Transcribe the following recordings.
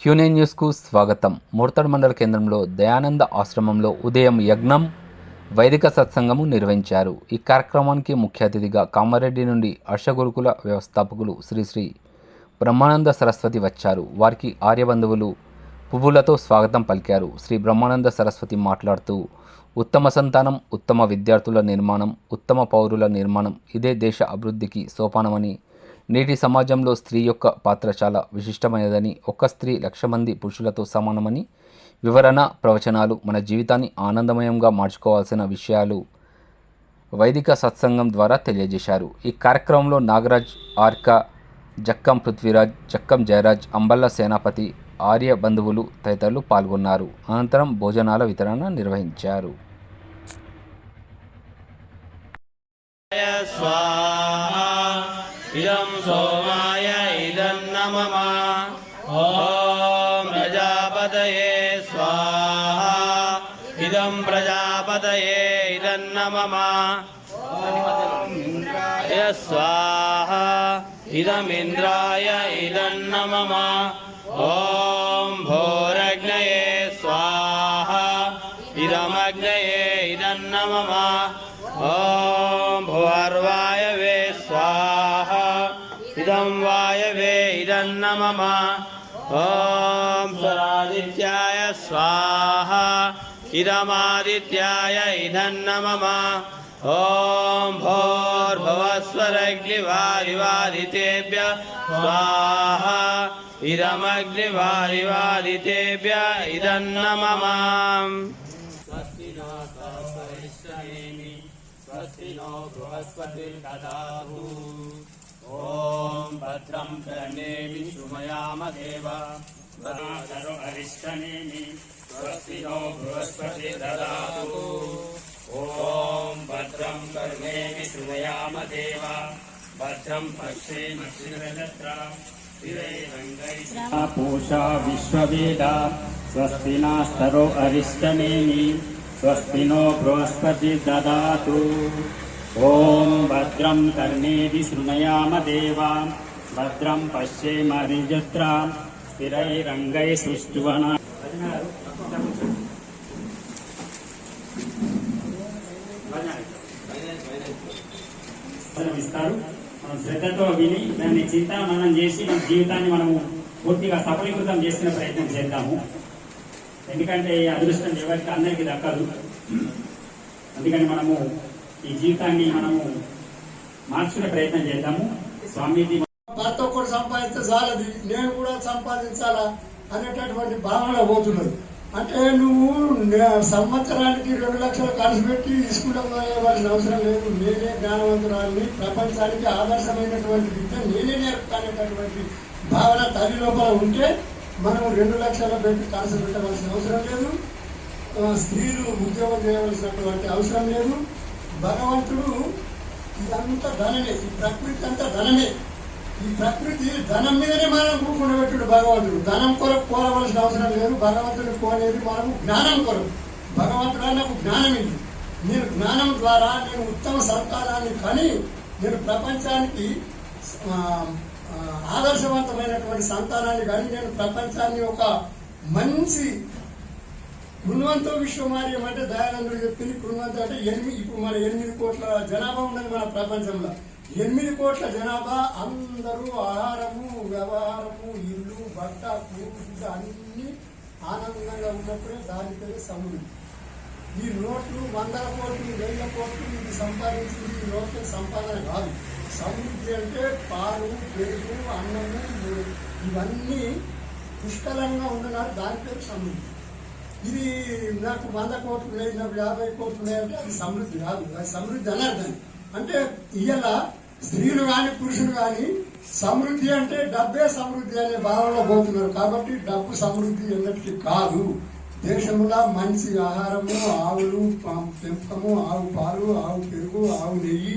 Quinine న్యూస్కు స్వాగతం. ముర్తడ్ మండల కేంద్రంలో దయానంద ఆశ్రమంలో ఉదయం యజ్ఞం, వైదిక సత్సంగము నిర్వహించారు. ఈ కార్యక్రమానికి ముఖ్య అతిథిగా కామారెడ్డి నుండి హర్షగురుకుల వ్యవస్థాపకులు శ్రీ శ్రీ బ్రహ్మానంద సరస్వతి వచ్చారు. వారికి ఆర్యబంధువులు పువ్వులతో స్వాగతం పలికారు. శ్రీ బ్రహ్మానంద సరస్వతి మాట్లాడుతూ, ఉత్తమ సంతానం, ఉత్తమ విద్యార్థుల నిర్మాణం, ఉత్తమ పౌరుల నిర్మాణం ఇదే దేశ అభివృద్ధికి సోపానమని, నేటి సమాజంలో స్త్రీ యొక్క పాత్ర చాలా విశిష్టమైనదని, ఒక్క స్త్రీ 1,00,000 మంది పురుషులతో సమానమని వివరణ ప్రవచనాలు మన జీవితాన్ని ఆనందమయంగా మార్చుకోవాల్సిన విషయాలు వైదిక సత్సంగం ద్వారా తెలియజేశారు. ఈ కార్యక్రమంలో నాగరాజ్, ఆర్క, జక్కం పృథ్వీరాజ్, జక్కం జయరాజ్, అంబల్ల సేనాపతి, ఆర్య బంధువులు తదితరులు పాల్గొన్నారు. అనంతరం భోజనాల వితరణ నిర్వహించారు. इदं सोमाय इदं नमः। ॐ प्रजापतये स्वाहा। इदं प्रजापतये इदं नमः। ॐ इन्द्राय स्वाहा। इदम् इन्द्राय इदं नमः। ॐ भोरग्नये स्वाहा। इदमग्नये इदं नमः। ॐ भुवर्वायवे स्वाहा। इदं वायवे इदं नमः। ॐ स्वरादित्याय स्वाहा। इदमादित्याय इदं नमः। ॐ भोर्भुवस्वरग्निवारिवादितेभ्यः स्वाहा। इदमग्निवारिवादितेभ्यः इदं नमः। स्वस्ति नो सरस्वती, स्वस्ति नो बृहस्पतिर्दधातु। ॐ भद्रं कर्णेभिः शृणुयामदेवः। भद्रो अरिष्टनेमि। स्वस्ति नो बृहस्पतिर्दधातु। ॐ भद्रं कर्णेभिः शृणुयामदेवः। भद्रं पश्येमक्षिरजत्राः। पूषा विश्ववेदा। स्वस्ति नास्तरो अरिष्टनेमि। स्वस्ति नो बृहस्पतिर्दधातु। ॐ भद्रं कर्णेभिः शृणुयामदेवः। भद्रं पश्येमक्षिरजत्राः। स्थिरैरङ्गैः सुष्ठुवना మనం శ్రద్ధతో విని దాన్ని చింతనం చేసి మన జీవితాన్ని మనము పూర్తిగా సఫలీకృతం చేసుకునే ప్రయత్నం చేద్దాము. ఎందుకంటే ఈ అదృష్టం ఎవరికి అందరికీ దక్కదు. అందుకని మనము ఈ జీవితాన్ని మనము మార్చుకునే ప్రయత్నం చేద్దాము. స్వామీజీ భర్త ఒక్కడు సంపాదిస్తే చాలది, నేను కూడా సంపాదించాలా అనేటటువంటి భావన పోతున్నది. అంటే నువ్వు సంవత్సరానికి 2 లక్షలు ఖర్చు పెట్టి స్కూల్లో వేయవలసిన అవసరం లేదు. నేనే జ్ఞానవంతురాలని, ప్రపంచానికి ఆదర్శమైనటువంటి విద్య నేనే నేర్పుతానేటటువంటి భావన తల్లి లోపల ఉంటే మనం 2 లక్షలు పెట్టి ఖర్చు పెట్టవలసిన అవసరం లేదు. స్త్రీలు ఉద్యోగం చేయవలసినటువంటి అవసరం లేదు. భగవంతుడు ఇదంతా ధనమే, ఈ ప్రకృతి అంతా ధనమే. ఈ ప్రకృతి ధనం మీదనే మనం కూర్చుండబెట్టుడు భగవంతుడు. ధనం కొరకు కోరవలసిన అవసరం లేదు. భగవంతుని కోరేది మనము జ్ఞానం కొరకు. భగవంతుడు నాకు జ్ఞానం ఇది, నేను జ్ఞానం ద్వారా నేను ఉత్తమ సంతానాన్ని కని నేను ప్రపంచానికి ఆదర్శవంతమైనటువంటి సంతానాన్ని కానీ నేను ప్రపంచాన్ని ఒక మంచి కృణవంతో విశ్వమార్యం అంటే దయానందుడు చెప్పింది. కృణవంతం అంటే ఇప్పుడు మన 8 కోట్ల జనాభా ఉన్నది మన ప్రపంచంలో. 8 కోట్ల జనాభా అందరూ ఆహారము, వ్యవహారము, ఇల్లు, బట్ట, కూడు అన్ని ఆనందంగా ఉన్నప్పుడే దాని పేరు సమృద్ధి. ఈ నోట్లు 100 కోట్లు 1000 కోట్లు ఇది సంపాదించింది ఈ నోట్ల సంపాదన కాదు. సమృద్ధి అంటే పాలు, పెరుగు, అన్నము ఇవన్నీ పుష్కలంగా ఉన్ననాడు దాని పేరు సమృద్ధి. ఇది నాకు 100 కోట్లు లేదు, నాకు 50 కోట్లు ఉన్నాయంటే అది సమృద్ధి కాదు, అది సమృద్ధి అనర్థం. అంటే ఇవాళ స్త్రీలు కానీ పురుషులు కానీ సమృద్ధి అంటే డబ్బే సమృద్ధి అనే భావనలో పోతున్నారు. కాబట్టి డబ్బు సమృద్ధి ఎన్నటికీ కాదు. దేశంలో మంచి ఆహారము, ఆవులు పెంపకము, ఆవు పాలు, ఆవు పెరుగు, ఆవు నెయ్యి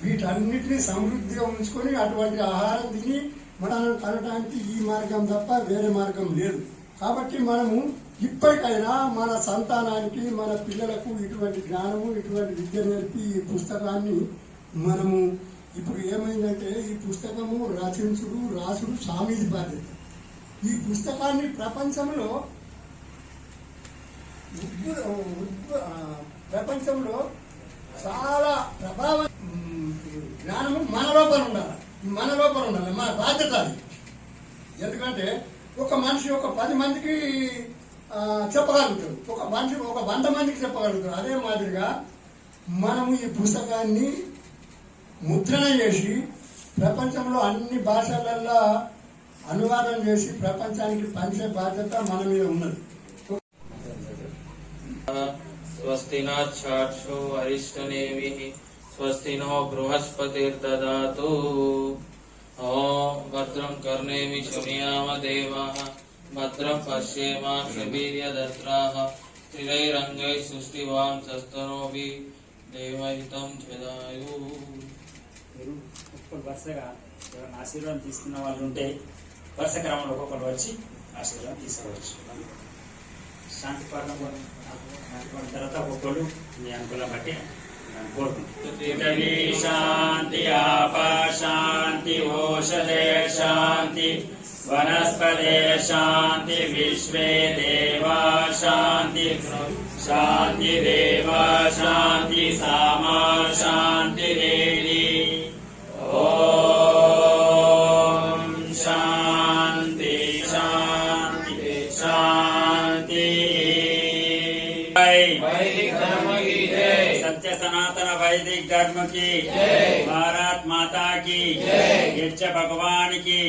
వీటన్నిటినీ సమృద్ధిగా ఉంచుకొని అటువంటి ఆహారం తిని మనల్ని కనడానికి ఈ మార్గం తప్ప వేరే మార్గం లేదు. కాబట్టి మనము ఇప్పటికైనా మన సంతానానికి, మన పిల్లలకు ఇటువంటి జ్ఞానము, ఇటువంటి విద్య నేర్పి ఈ పుస్తకాన్ని మనము ఇప్పుడు ఏమైందంటే ఈ పుస్తకము రచించుడు, రాసుడు స్వామీజీ బాధ్యత. ఈ పుస్తకాన్ని ప్రపంచంలో ప్రపంచంలో చాలా ప్రభావం జ్ఞానము మన లోపల ఉండాలి, మన బాధ్యత అది. ఎందుకంటే ఒక మనిషి ఒక 10 మందికి చెప్పగలుగుతాడు, ఒక మనిషి ఒక 100 మందికి చెప్పగలుగుతాడు. అదే మాదిరిగా మనము ఈ పుస్తకాన్ని ముద్రణ చేసి ప్రపంచంలో అన్ని భాషలల్లో అనువాదం చేసి ప్రపంచానికి పంచే బాధ్యత మన మీద ఉన్నది. స్వస్తి నాక్షో అరిష్టనేమిః స్వస్తి నో బృహస్పతిర్దదాతు. ఓం భద్రం కర్ణేమి శృణుయామ దేవాః భద్రం పశ్యేమాక్షభిర్యజత్రాః స్థిరైరంగైః సుష్టివాంసస్తనోభిః దేవహితం జదాయు. మీరు ఒక్కొక్కరు వరుసగా ఎవరైనా ఆశీర్వాదం తీసుకున్న వాళ్ళు ఉంటే వరుస క్రమంలో ఒక్కొక్కరు వచ్చి ఆశీర్వాదం తీసుకోవచ్చు. శాంతి పాఠం తర్వాత ఒక్కొక్కరు మీ అనుకూలం బట్టి కోరుకుంటాం. శాంతి ఆప శాంతి ఓషధే శాంతి వనస్పతే శాంతి విశ్వే దేవా శాంతి శాంతి దేవ శాంతి సామా శాంతి దేవి. ఓం శాంతి శాంతి శాంతి. వైదిక ధర్మ की जय, सत्य सनातन वैदिक धर्म की भारत माता की यज्ञ भगवान की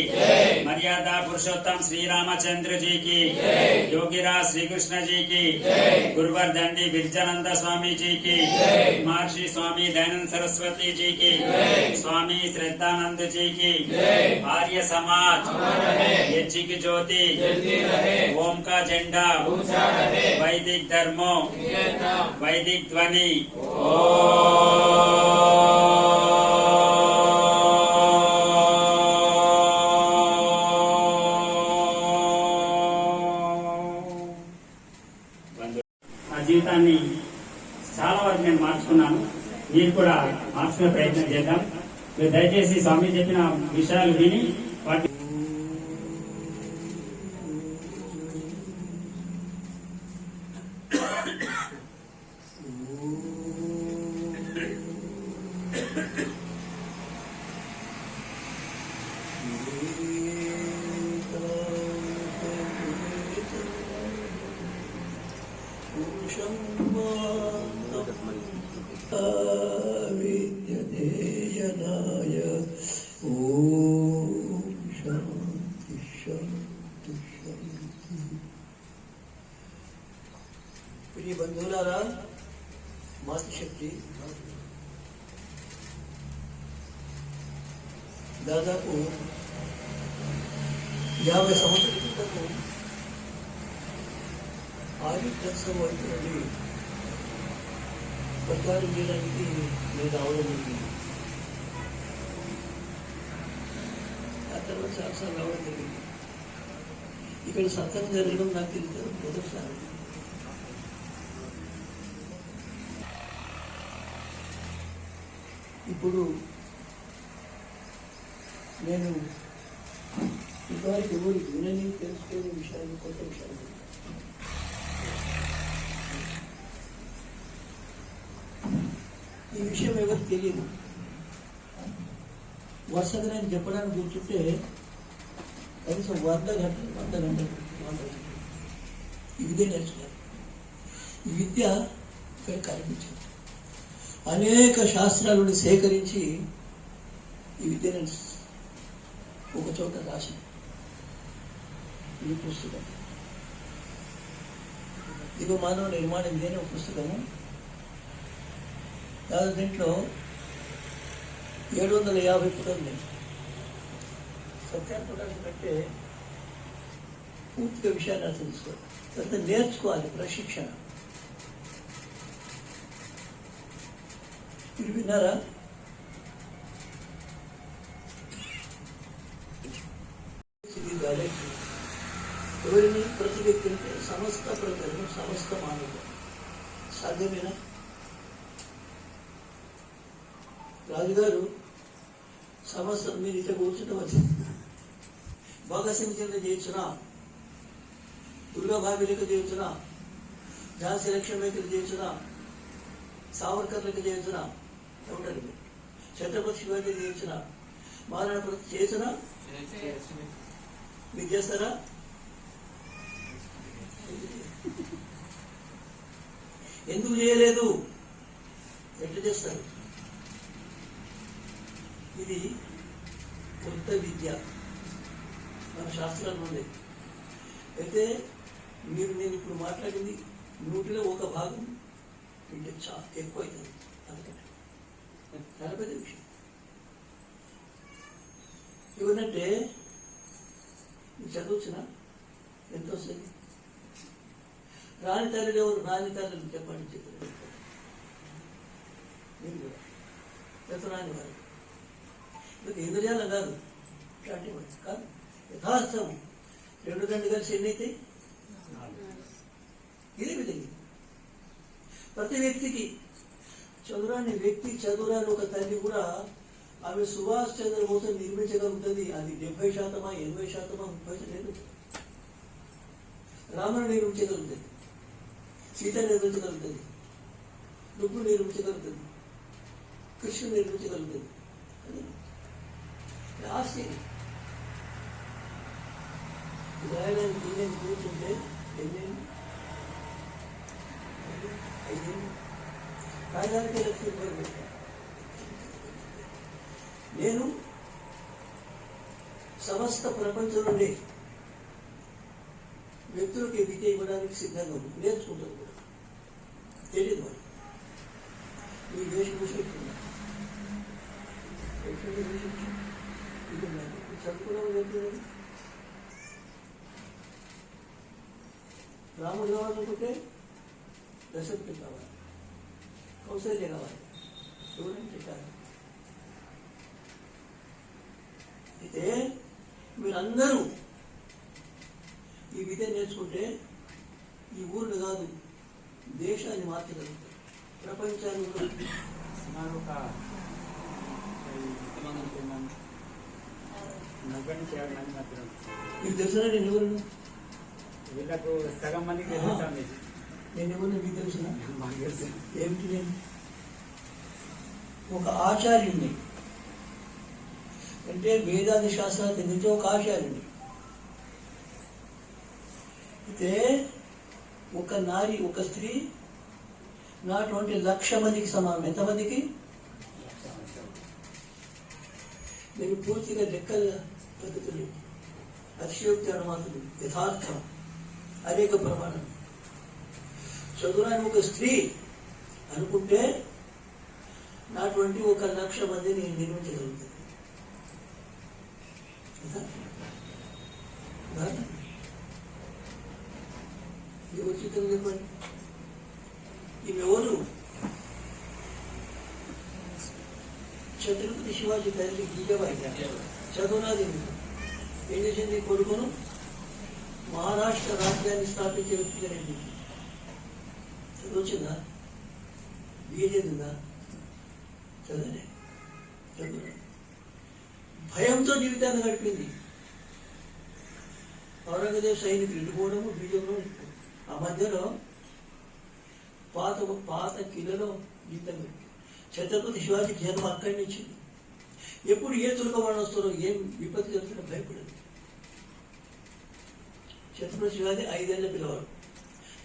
मर्यादा पुरुषोत्तम श्री रामचंद्र जी की योगीराज श्री कृष्ण जी की गुरुवर दंडी बिरजानंद स्वामी जी की महर्षि स्वामी दयानंद सरस्वती जी की स्वामी श्रद्धानंद जी की आर्य समाज यज्ञ की ज्योति ओम का झंडा वैदिक धर्मों वैदिक ध्वनि. నా జీవితాన్ని చాలా వరకు నేను మార్చుకున్నాను. మీరు కూడా మార్చుకునే ప్రయత్నం చేద్దాం. మీరు దయచేసి స్వామి చెప్పిన విషయాలు విని వాటి విద్యదేయనాయ ఓం శాంతి శాంతి శాంతి. ప్రియ బంధువులారా, మాతృశక్తి దాదాపు 50 సంవత్సరాల క్రితము ఆదిత్యోత్సవం వైపు నుండి ప్రచారం చేయడానికి నేను రావడం జరిగింది. ఆ తర్వాత చాలాసార్లు రావడం జరిగింది. ఇక్కడ సత్సంగం జరగడం నాకు తెలియదు మొదటిసారి. ఇప్పుడు నేను ఇదివరకు ఎవరు వినని తెలుసుకునే విషయాలు కొత్త విషయాలు ఈ విషయం ఎవరికి తెలియదు. వరుసగా నేను చెప్పడానికి కూర్చుంటే కనీసం 100 గంటలు ఈ విద్య నేర్చుకున్నాను. ఈ విద్య ఇక్కడ కనిపించింది. అనేక శాస్త్రాలను సేకరించి ఈ విద్యను ఒక చోట రాసి ఈ పుస్తకం దిగు మానవ నిర్మాణం ఇదేనే ఒక పుస్తకము. దాదాపు దీంట్లో 750 పుటలు ఉన్నాయి. సత్యాన్ని పుటాన్ని కంటే పూర్తిగా విషయాన్ని అర్థం చేసుకోవాలి. తర్వాత నేర్చుకోవాలి. ప్రశిక్షణ మీరు విన్నారా? ఎవరిని ప్రతి వ్యక్తి అంటే సమస్త ప్రజలను సమస్త మానవులు సాధ్యమేనా? రాజుగారు సమస్త మీరు ఇట్లా కూర్చుంటే వచ్చింది భగత్ సింగ్ లెక్క చేయొచ్చునా, దుర్గాబాయి లెక్క చేయొచ్చునా, ఝాన్సీ లక్ష్మీ లెక్క చేయొచ్చునా, సావర్కర్ లెక్క చేయొచ్చునా, ఏమంటారు ఛత్రపతి శివాజీ చేయొచ్చునా, మహారాణా ప్రతాప్ చేయొచ్చునా? మీరు చేస్తారా? ఎందుకు చేయలేదు? ఎట్లా చేస్తారు? ఇది కొత్త విద్య, మన శాస్త్రాలు ఉంది. అయితే నేను ఇప్పుడు మాట్లాడింది 100% భాగం అంటే చాలా ఎక్కువ అవుతుంది. అందుకని చాలా పెద్ద విషయం ఏమంటే చదువుతున్నా ఎంత వస్తుంది? రాని తల్లి ఎవరు? రాని తల్లి చెప్పండి. చెప్పారు మీరు కూడా ఎంత రాని వారు ఇంద్రియాల కాదు, ఇట్లాంటి వాడు కాదు. యథార్థం 2 కలిసి ఎన్నైతే ఇదే విధంగా ప్రతి వ్యక్తికి చదువురాని వ్యక్తి, చదువురాని ఒక తల్లి కూడా ఆమె సుభాష్ చంద్రబోస్ నిర్మించగలుగుతుంది. అది 70%, 80%, 30% రాముడు నిర్మించగలుగుతుంది, సీత నిర్మించగలుగుతుంది, రుక్మిణి నిర్మించగలుగుతుంది, కృష్ణుడు నిర్మించగలుగుతుంది. ఆశ్చర్యం. రాయడానికి నేను కూర్చుంటే 5 రాయడానికి లక్ష్మీ నేను సమస్త ప్రపంచం నుండి వ్యక్తులకి విద్య ఇవ్వడానికి సిద్ధంగా ఉంది. నేర్చుకుంటాను కూడా, తెలియదు వాళ్ళు. ఈ వేషభూష చదువుకున్నాము చెప్తున్నాను. రాముడు కావాలనుకుంటే దశరథుడు కావాలి, కౌశల్య కావాలి, చూడండి కాదు. అయితే మీరందరూ ఈ విద్య నేర్చుకుంటే ఈ ఊరిని కాదు దేశాన్ని మార్చగలుగుతారు, ప్రపంచాన్ని కూడా. మీకు తెలుసునా నేను ఎవరు? వీళ్ళకు సగం మందికి నేను ఎవరు మీకు తెలుసునా? ఏమిటి? నేను ఒక ఆచార్యుడిని, అంటే వేదాది శాస్త్రాలు తెలిసే ఒక ఆచార్యుడిని. అయితే ఒక నారి, ఒక స్త్రీ నాటువంటి 1,00,000 మందికి సమానం. ఎంతమందికి? నేను పూర్తిగా లెక్కల పద్ధతులు, అతిశయోక్తి అనుమాతులు, యథార్థం, అనేక ప్రమాణం. చదువురాని ఒక స్త్రీ అనుకుంటే నాటువంటి 1,00,000 మందిని నిర్మించగలుగుతుంది. ఇది వచ్చి చెప్పండి. ఈమె ఎవరు? ఛత్రపతి శివాజీ తల్లి గీజబాయి. చదువునాది ఏం చేసింది? కొడుకును మహారాష్ట్ర రాజ్యాన్ని స్థాపించే వ్యక్తిగా నేను చదువుచిందా? బీజేందా? చదవలే. చదువు భయంతో జీవితాన్ని గడిపింది. ఔరంగజేబ్ సైనికులు ఇంటిపోవడము, బీజంలో ఆ మధ్యలో పాత కిలలో జీవితం గడిపి. ఛత్రపతి శివాజీ జన్మ అక్కడి నుంచి. ఎప్పుడు ఏ తులకవాడు వస్తారో, ఏం విపత్తి జరుగుతుందో భయపడదు. ఛత్రపతి శివాజీ 5 ఏళ్ల పిల్లవాడు,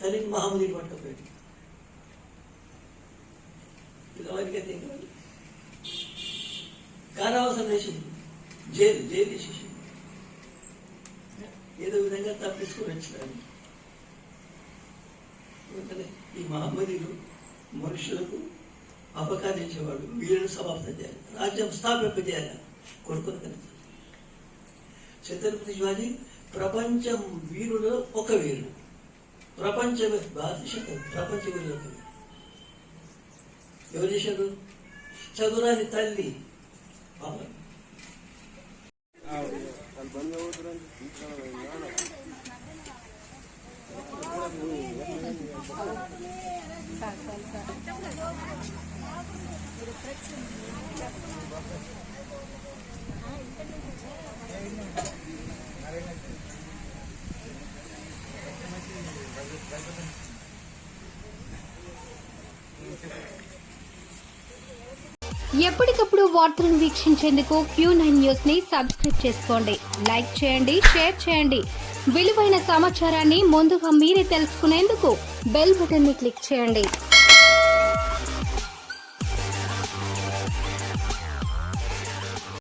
తల్లికి మహమ్మదీని పట్టుకపోయాడు. పిల్లవాడికి అయితే కారావాసం వేసింది, జైలు వేసేసి ఏదో విధంగా తప్పించుకుని వచ్చినాడు. ఈ మహమ్మదీలు మనుషులకు అపకారించేవాడు, వీరులను సమాప్తం చేయాలి, రాజ్యం స్థాపింపజేయాలి, కొడుకుని కనుక. ఛత్రపతి శివాజీ ప్రపంచం వీరులో ఒక వీరుడు, ప్రపంచ భారతదేశం ప్రపంచ వీరులో ఒక వీరుడు. ఎవరు చేశాడు? చదువురాని తల్లి. ఎప్పటికప్పుడు వార్తలను వీక్షించేందుకు Q9 న్యూస్ ని సబ్స్క్రైబ్ చేసుకోండి, లైక్ చేయండి, షేర్ చేయండి. విలువైన సమాచారాన్ని ముందుగా మీరే తెలుసుకునేందుకు బెల్ బటన్ ని క్లిక్ చేయండి.